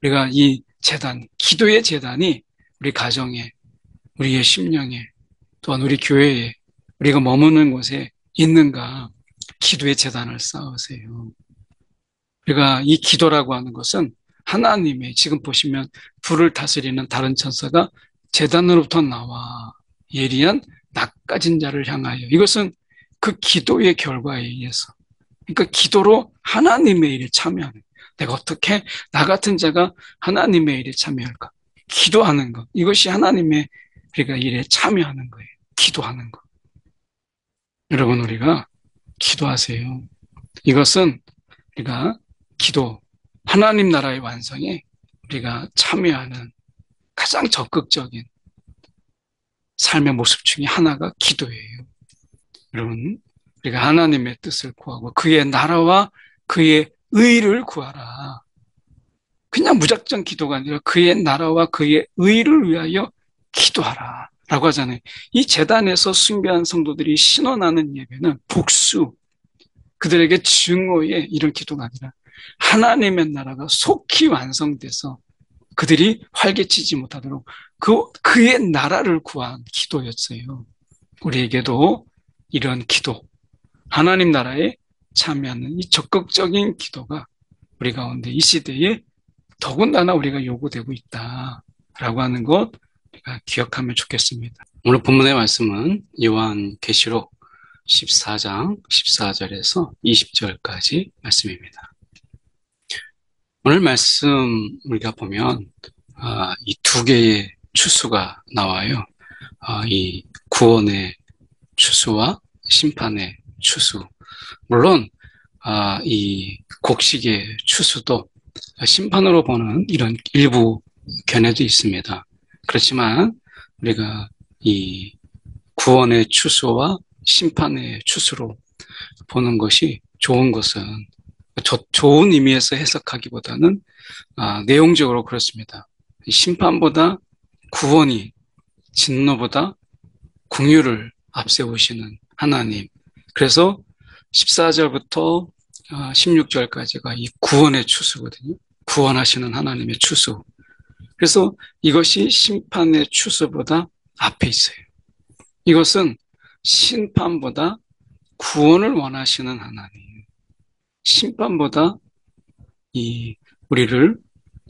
우리가 이 재단, 기도의 재단이 우리 가정에, 우리의 심령에, 또한 우리 교회에, 우리가 머무는 곳에 있는가, 기도의 재단을 쌓으세요. 우리가 이 기도라고 하는 것은 하나님의, 지금 보시면 불을 다스리는 다른 천사가 재단으로부터 나와 예리한 낯가진 자를 향하여, 이것은 그 기도의 결과에 의해서, 그러니까 기도로 하나님의 일에 참여하는, 내가 어떻게 나 같은 자가 하나님의 일에 참여할까? 기도하는 것, 이것이 하나님의 우리가 일에 참여하는 거예요. 기도하는 것. 여러분, 우리가 기도하세요. 이것은 우리가 기도, 하나님 나라의 완성에 우리가 참여하는 가장 적극적인 삶의 모습 중에 하나가 기도예요. 여러분, 우리가 하나님의 뜻을 구하고 그의 나라와 그의 의를 구하라. 그냥 무작정 기도가 아니라 그의 나라와 그의 의를 위하여 기도하라. 라고 하잖아요. 이 재단에서 숭배한 성도들이 신원하는 예배는 복수, 그들에게 증오의 이런 기도가 아니라 하나님의 나라가 속히 완성돼서 그들이 활개치지 못하도록 그의 나라를 구한 기도였어요. 우리에게도 이런 기도, 하나님 나라에 참여하는 이 적극적인 기도가 우리 가운데 이 시대에 더군다나 우리가 요구되고 있다라고 하는 것 우리가 기억하면 좋겠습니다. 오늘 본문의 말씀은 요한계시록 14장 14절에서 20절까지 말씀입니다. 오늘 말씀 우리가 보면 이 두 개의 추수가 나와요. 이 구원의 추수와 심판의 추수. 물론 이 곡식의 추수도 심판으로 보는 이런 일부 견해도 있습니다. 그렇지만 우리가 이 구원의 추수와 심판의 추수로 보는 것이 좋은 것은 좋은 의미에서 해석하기보다는 내용적으로 그렇습니다. 심판보다 구원이, 진노보다 긍휼을 앞세우시는 하나님. 그래서 14절부터 16절까지가 이 구원의 추수거든요. 구원하시는 하나님의 추수. 그래서 이것이 심판의 추수보다 앞에 있어요. 이것은 심판보다 구원을 원하시는 하나님. 심판보다 우리를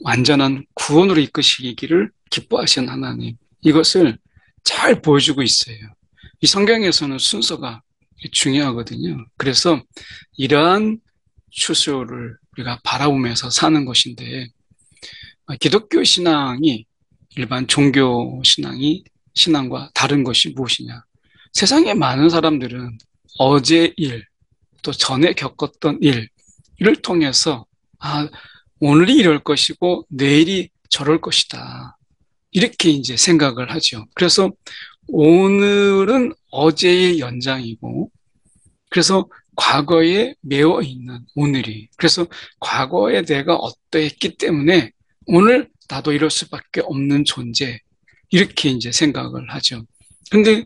완전한 구원으로 이끄시기를 기뻐하시는 하나님. 이것을 잘 보여주고 있어요. 이 성경에서는 순서가 중요하거든요. 그래서 이러한 추수를 우리가 바라보면서 사는 것인데, 기독교 신앙이 일반 종교 신앙과 다른 것이 무엇이냐? 세상에 많은 사람들은 어제 일, 또 전에 겪었던 일을 통해서 오늘이 이럴 것이고 내일이 저럴 것이다. 이렇게 이제 생각을 하죠. 그래서 오늘은 어제의 연장이고, 그래서 과거에 매어 있는 오늘이, 그래서 과거에 내가 어떠했기 때문에 오늘 나도 이럴 수밖에 없는 존재, 이렇게 이제 생각을 하죠. 근데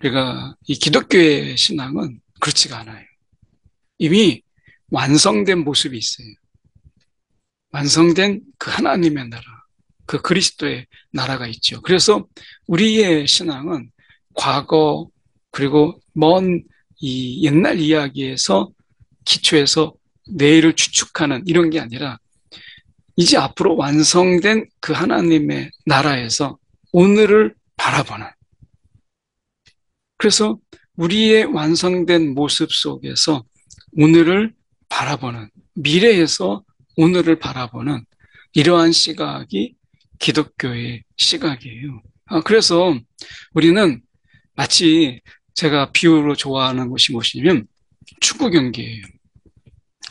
우리가 이 기독교의 신앙은 그렇지가 않아요. 이미 완성된 모습이 있어요. 완성된 그 하나님의 나라, 그 그리스도의 나라가 있죠. 그래서 우리의 신앙은 과거 그리고 먼 이 옛날 이야기에서 기초해서 내일을 추측하는 이런 게 아니라 이제 앞으로 완성된 그 하나님의 나라에서 오늘을 바라보는, 그래서 우리의 완성된 모습 속에서 오늘을 바라보는, 미래에서 오늘을 바라보는 이러한 시각이 기독교의 시각이에요. 그래서 우리는 마치 제가 비유로 좋아하는 것이 무엇이냐면 축구 경기예요.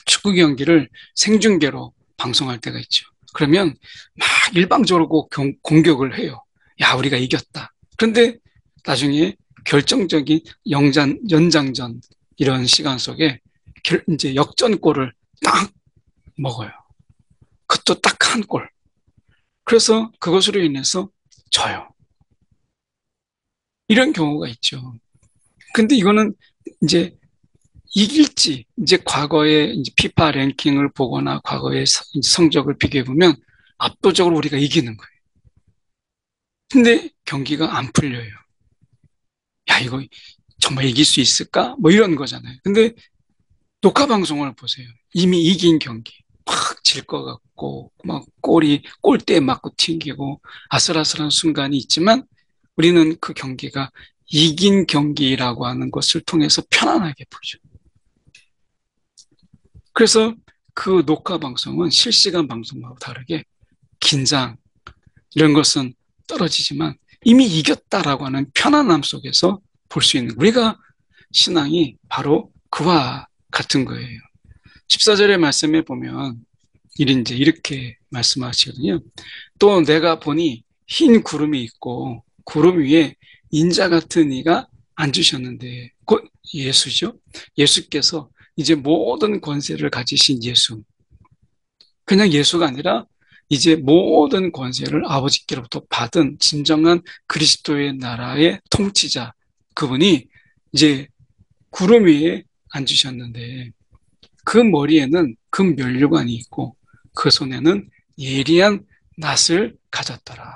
축구 경기를 생중계로 방송할 때가 있죠. 그러면 막 일방적으로 공격을 해요. 야, 우리가 이겼다. 그런데 나중에 결정적인 연장전 이런 시간 속에 이제 역전골을 딱 먹어요. 그것도 딱 한 골. 그래서 그것으로 인해서 져요. 이런 경우가 있죠. 근데 이거는 이제 이길지, 이제 과거의 이제 피파 랭킹을 보거나 과거의 성적을 비교해 보면 압도적으로 우리가 이기는 거예요. 근데 경기가 안 풀려요. 야, 이거 정말 이길 수 있을까? 뭐 이런 거잖아요. 근데 녹화 방송을 보세요. 이미 이긴 경기. 막 질 것 같고, 막 골대에 맞고 튕기고, 아슬아슬한 순간이 있지만, 우리는 그 경기가 이긴 경기라고 하는 것을 통해서 편안하게 보죠. 그래서 그 녹화 방송은 실시간 방송하고 다르게 긴장, 이런 것은 떨어지지만 이미 이겼다라고 하는 편안함 속에서 볼 수 있는 우리가 신앙이 바로 그와 같은 거예요. 14절의 말씀에 보면 이제 이렇게 말씀하시거든요. 또 내가 보니 흰 구름이 있고 구름 위에 인자 같은 이가 앉으셨는데 곧 예수죠. 예수께서 이제 모든 권세를 가지신 예수. 그냥 예수가 아니라 이제 모든 권세를 아버지께로부터 받은 진정한 그리스도의 나라의 통치자 그분이 이제 구름 위에 앉으셨는데 그 머리에는 금면류관이 있고 그 손에는 예리한 낫을 가졌더라.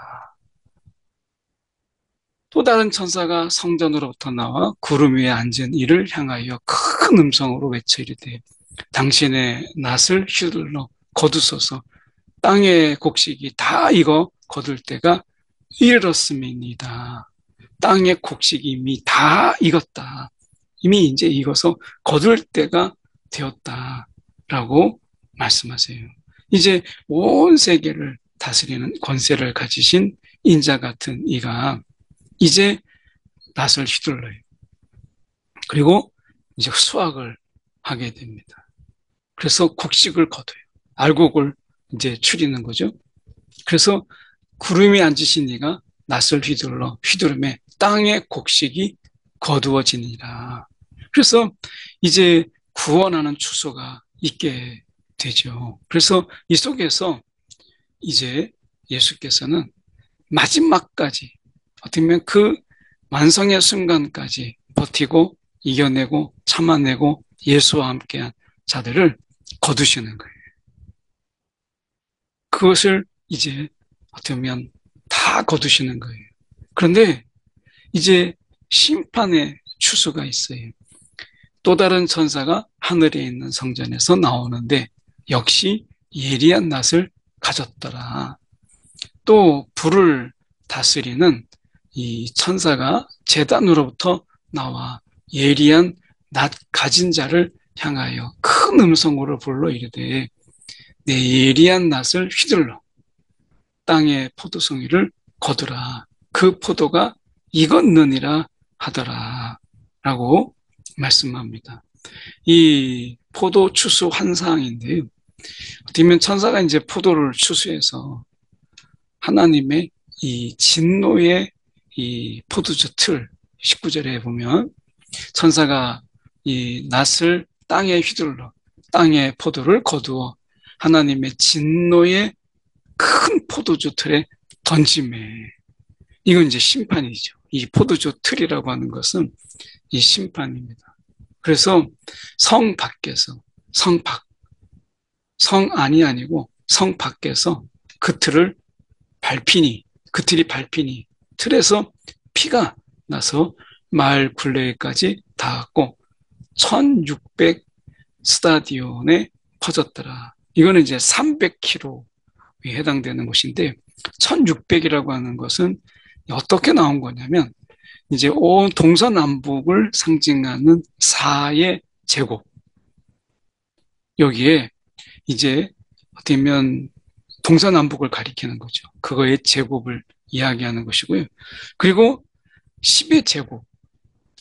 또 다른 천사가 성전으로부터 나와 구름 위에 앉은 이를 향하여 큰 음성으로 외쳐 이르되 당신의 낫을 휘둘러 거두소서 땅의 곡식이 다 익어 거둘 때가 이르렀음이니이다. 땅의 곡식이 이미 다 익었다. 이미 이제 익어서 거둘 때가 되었다라고 말씀하세요. 이제 온 세계를 다스리는 권세를 가지신 인자 같은 이가 이제 낫을 휘둘러요. 그리고 이제 수확을 하게 됩니다. 그래서 곡식을 거둬요. 알곡을 이제 추리는 거죠. 그래서 구름이 앉으신 이가 낫을 휘두르매 땅의 곡식이 거두어지니라. 그래서 이제 구원하는 추수가 있게 되죠. 그래서 이 속에서 이제 예수께서는 마지막까지 어떻게 보면 그 완성의 순간까지 버티고 이겨내고 참아내고 예수와 함께한 자들을 거두시는 거예요. 그것을 이제 어떻게 보면 다 거두시는 거예요. 그런데 이제 심판의 추수가 있어요. 또 다른 천사가 하늘에 있는 성전에서 나오는데 역시 예리한 낫을 가졌더라. 또 불을 다스리는 이 천사가 제단으로부터 나와 예리한 낫 가진 자를 향하여 큰 음성으로 불러 이르되 내 예리한 낫을 휘둘러 땅의 포도송이를 거두라. 그 포도가 익었느니라 하더라. 라고 말씀합니다. 이 포도 추수 환상인데요. 어떻게 보면 천사가 이제 포도를 추수해서 하나님의 이 진노의 이 포도주 틀 19절에 보면 천사가 이 낫을 땅에 휘둘러 땅의 포도를 거두어 하나님의 진노의 큰 포도주 틀에 던짐에 이건 이제 심판이죠. 이 포도주 틀이라고 하는 것은 이 심판입니다. 그래서 성 밖에서 성 밖, 성 안이 아니고 성 밖에서 그 틀을 그 틀이 밟히니 틀에서 피가 나서 마을 굴레까지 닿았고 1600 스타디온에 퍼졌더라. 이거는 이제 300km에 해당되는 곳인데 1600이라고 하는 것은 어떻게 나온 거냐면 이제 온 동서남북을 상징하는 4의 제곱 여기에 이제 어떻게 보면 동서남북을 가리키는 거죠. 그거의 제곱을 이야기하는 것이고요. 그리고 10의 제곱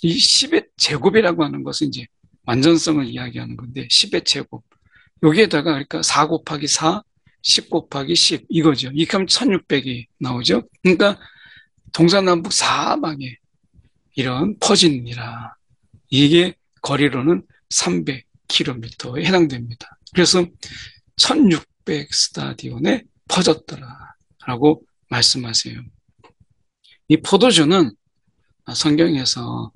이 10의 제곱이라고 하는 것은 이제 완전성을 이야기하는 건데 10의 제곱 여기에다가 그러니까 4 곱하기 4 10 곱하기 10 이거죠. 이렇게 하면 1600이 나오죠. 그러니까 동서남북 사방에 이런 퍼진이라 이게 거리로는 300km에 해당됩니다. 그래서 1600 스타디온에 퍼졌더라라고 말씀하세요. 이 포도주는 성경에서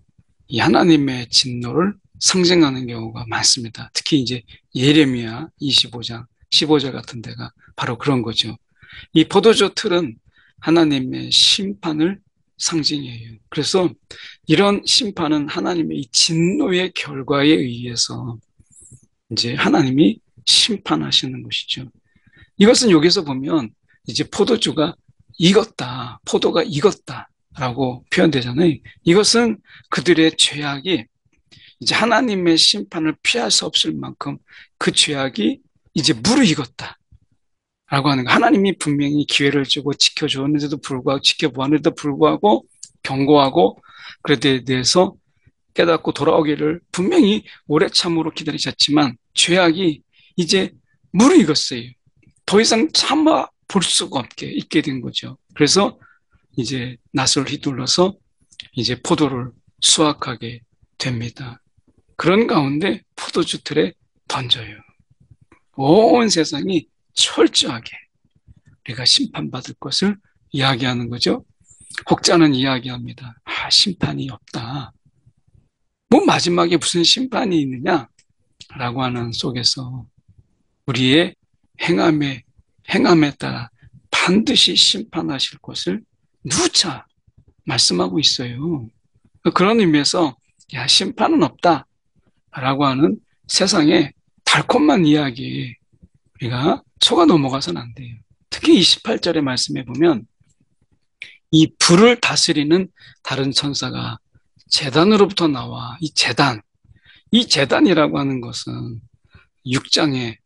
이 하나님의 진노를 상징하는 경우가 많습니다. 특히 이제 예레미야 25장, 15절 같은 데가 바로 그런 거죠. 이 포도주 틀은 하나님의 심판을 상징해요. 그래서 이런 심판은 하나님의 이 진노의 결과에 의해서 이제 하나님이 심판하시는 것이죠. 이것은 여기서 보면 이제 포도주가 익었다, 포도가 익었다라고 표현되잖아요. 이것은 그들의 죄악이 이제 하나님의 심판을 피할 수 없을 만큼 그 죄악이 이제 무르익었다. 라고 하는 거. 하나님이 분명히 기회를 주고 지켜주었는데도 불구하고, 지켜보았는데도 불구하고, 경고하고, 그에 대해서 깨닫고 돌아오기를 분명히 오래 참으로 기다리셨지만, 죄악이 이제 무르익었어요. 더 이상 참아 볼 수가 없게 있게 된 거죠. 그래서 이제 낫을 휘둘러서 이제 포도를 수확하게 됩니다. 그런 가운데 포도주 틀에 던져요. 온 세상이 철저하게 우리가 심판받을 것을 이야기하는 거죠. 혹자는 이야기합니다. 심판이 없다. 뭐 마지막에 무슨 심판이 있느냐? 라고 하는 속에서 우리의 행함에 따라 반드시 심판하실 것을 누차 말씀하고 있어요. 그런 의미에서 심판은 없다. 라고 하는 세상의 달콤한 이야기에 우리가 속아 넘어가서는 안 돼요. 특히 28절의 말씀에 보면 이 불을 다스리는 다른 천사가 제단으로부터 나와 이 제단이라고 하는 것은 6장에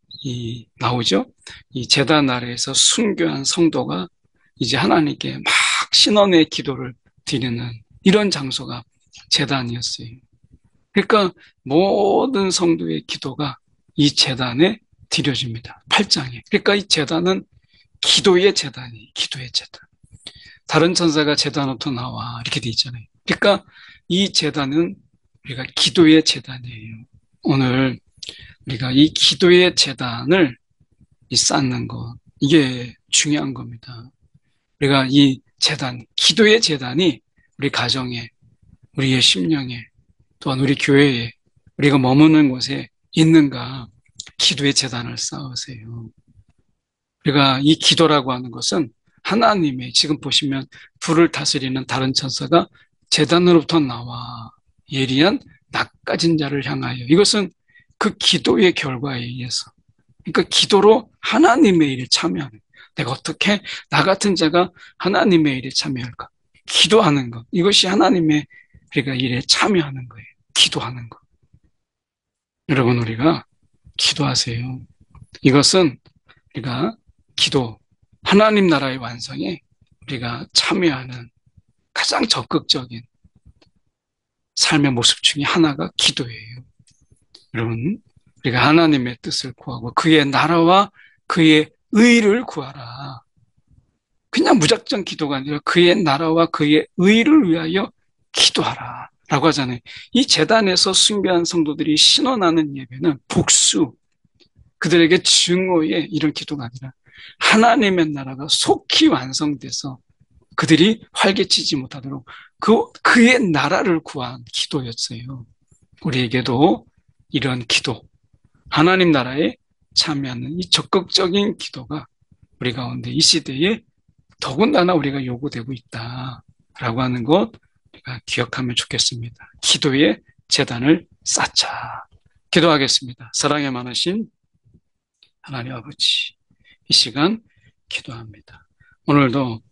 나오죠. 이 제단 아래에서 순교한 성도가 이제 하나님께 막 신원의 기도를 드리는 이런 장소가 제단이었어요. 그러니까 모든 성도의 기도가 이 제단에 드려집니다. 8장에. 그러니까 이 제단은 기도의 제단이에요. 기도의 제단. 다른 천사가 제단으로부터 나와 이렇게 돼 있잖아요. 그러니까 이 제단은 우리가 기도의 제단이에요. 오늘 우리가 이 기도의 제단을 쌓는 것, 이게 중요한 겁니다. 우리가 이 제단, 기도의 제단이 우리 가정에, 우리의 심령에, 또한 우리 교회에, 우리가 머무는 곳에 있는가, 기도의 제단을 쌓으세요. 우리가 이 기도라고 하는 것은 하나님의, 지금 보시면 불을 다스리는 다른 천사가 제단으로부터 나와 예리한 낯가진 자를 향하여, 이것은 그 기도의 결과에 의해서, 그러니까 기도로 하나님의 일에 참여하는, 내가 어떻게 나 같은 자가 하나님의 일에 참여할까? 기도하는 것, 이것이 하나님의 우리가 일에 참여하는 거예요. 기도하는 것. 여러분, 우리가 기도하세요. 이것은 우리가 기도, 하나님 나라의 완성에 우리가 참여하는 가장 적극적인 삶의 모습 중에 하나가 기도예요. 여러분, 우리가 하나님의 뜻을 구하고 그의 나라와 그의 의를 구하라. 그냥 무작정 기도가 아니라 그의 나라와 그의 의를 위하여 기도하라 라고 하잖아요. 이 제단에서 숭배한 성도들이 신원하는 예배는 복수, 그들에게 증오의 이런 기도가 아니라 하나님의 나라가 속히 완성돼서 그들이 활개치지 못하도록 그의 나라를 구한 기도였어요. 우리에게도 이런 기도, 하나님 나라에 참여하는 이 적극적인 기도가 우리 가운데 이 시대에 더군다나 우리가 요구되고 있다라고 하는 것 우리가 기억하면 좋겠습니다. 기도의 제단을 쌓자. 기도하겠습니다. 사랑에 많으신 하나님 아버지, 이 시간 기도합니다. 오늘도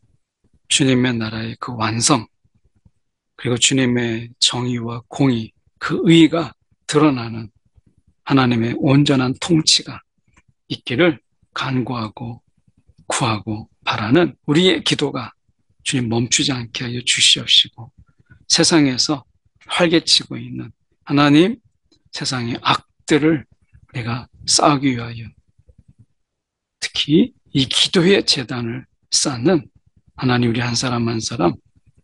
주님의 나라의 그 완성, 그리고 주님의 정의와 공의, 그 의가 드러나는 하나님의 온전한 통치가 있기를 간구하고 구하고 바라는 우리의 기도가 주님 멈추지 않게 하여 주시옵시고, 세상에서 활개치고 있는 하나님, 세상의 악들을 우리가 싸우기 위하여 특히 이 기도의 제단을 쌓는 하나님, 우리 한 사람 한 사람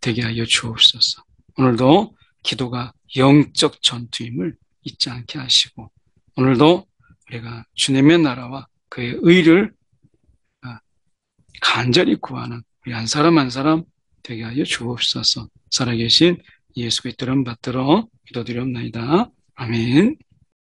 되게 하여 주옵소서. 오늘도 기도가 영적 전투임을 잊지 않게 하시고, 오늘도 우리가 주님의 나라와 그의 의를 간절히 구하는 우리 한 사람 한 사람 되게 하여 주옵소서. 살아계신 예수 그리스도 이름 받들어 기도드리옵나이다. 아멘.